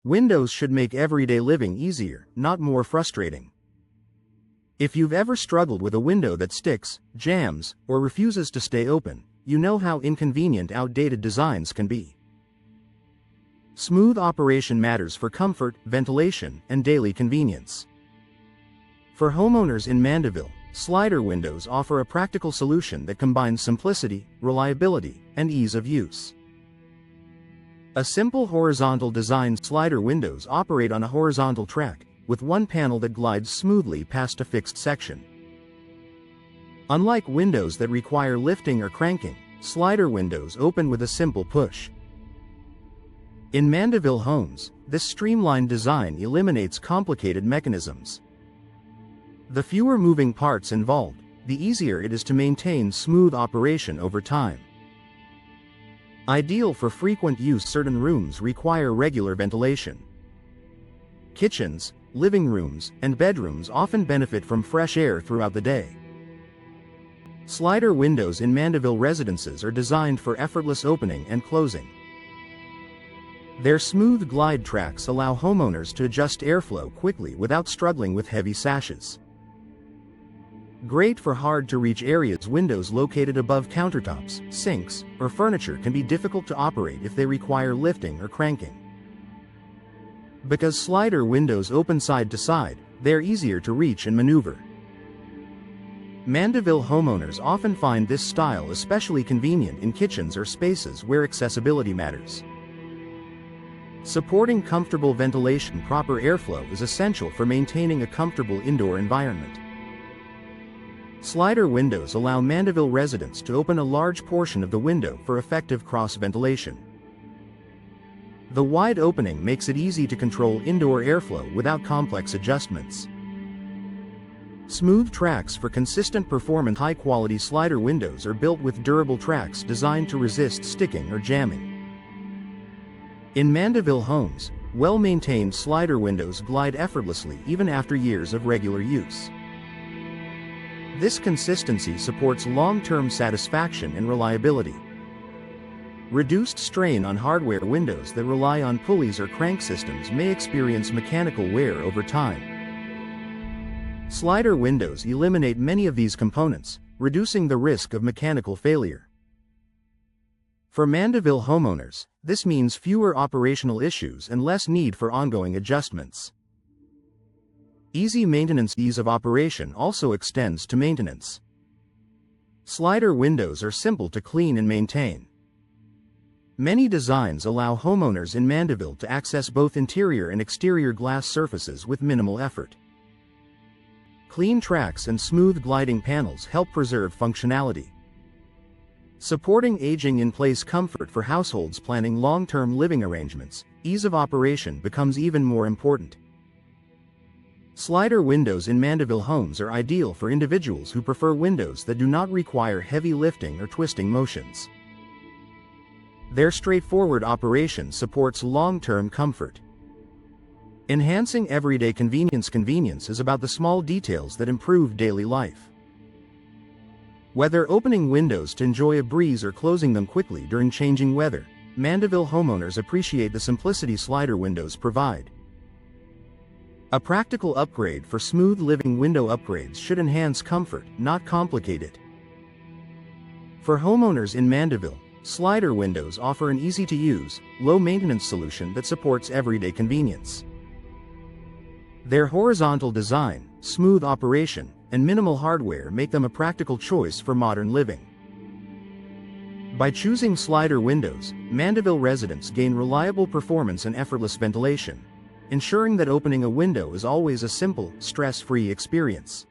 Windows should make everyday living easier, not more frustrating. If you've ever struggled with a window that sticks, jams, or refuses to stay open, you know how inconvenient outdated designs can be. Smooth operation matters for comfort, ventilation, and daily convenience. For homeowners in Mandeville, Slider Windows offer a practical solution that combines simplicity, reliability, and ease of use. A simple horizontal design. Slider windows operate on a horizontal track, with one panel that glides smoothly past a fixed section. Unlike windows that require lifting or cranking, slider windows open with a simple push. In Mandeville homes, this streamlined design eliminates complicated mechanisms. The fewer moving parts involved, the easier it is to maintain smooth operation over time. Ideal for frequent use. Certain rooms require regular ventilation. Kitchens, living rooms, and bedrooms often benefit from fresh air throughout the day. Slider windows in Mandeville residences are designed for effortless opening and closing. Their smooth glide tracks allow homeowners to adjust airflow quickly without struggling with heavy sashes. Great for hard-to-reach areas. Windows located above countertops, sinks, or furniture can be difficult to operate if they require lifting or cranking. Because slider windows open side to side, they are easier to reach and maneuver. Mandeville homeowners often find this style especially convenient in kitchens or spaces where accessibility matters. Supporting comfortable ventilation. Proper airflow is essential for maintaining a comfortable indoor environment. Slider windows allow Mandeville residents to open a large portion of the window for effective cross-ventilation. The wide opening makes it easy to control indoor airflow without complex adjustments. Smooth tracks for consistent performance. High-quality slider windows are built with durable tracks designed to resist sticking or jamming. In Mandeville homes, well-maintained slider windows glide effortlessly even after years of regular use. This consistency supports long-term satisfaction and reliability. Reduced strain on hardware. Windows that rely on pulleys or crank systems may experience mechanical wear over time. Slider windows eliminate many of these components, reducing the risk of mechanical failure. For Mandeville homeowners, this means fewer operational issues and less need for ongoing adjustments. Easy maintenance. Ease of operation also extends to maintenance. Slider windows are simple to clean and maintain. Many designs allow homeowners in Mandeville to access both interior and exterior glass surfaces with minimal effort. Clean tracks and smooth gliding panels help preserve functionality. Supporting aging-in-place comfort. For households planning long-term living arrangements, ease of operation becomes even more important. Slider windows in Mandeville homes are ideal for individuals who prefer windows that do not require heavy lifting or twisting motions. Their straightforward operation supports long-term comfort. Enhancing everyday convenience. Convenience is about the small details that improve daily life. Whether opening windows to enjoy a breeze or closing them quickly during changing weather, Mandeville homeowners appreciate the simplicity slider windows provide. A practical upgrade for smooth living. Window upgrades should enhance comfort, not complicate it. For homeowners in Mandeville, slider windows offer an easy-to-use, low-maintenance solution that supports everyday convenience. Their horizontal design, smooth operation, and minimal hardware make them a practical choice for modern living. By choosing slider windows, Mandeville residents gain reliable performance and effortless ventilation, ensuring that opening a window is always a simple, stress-free experience.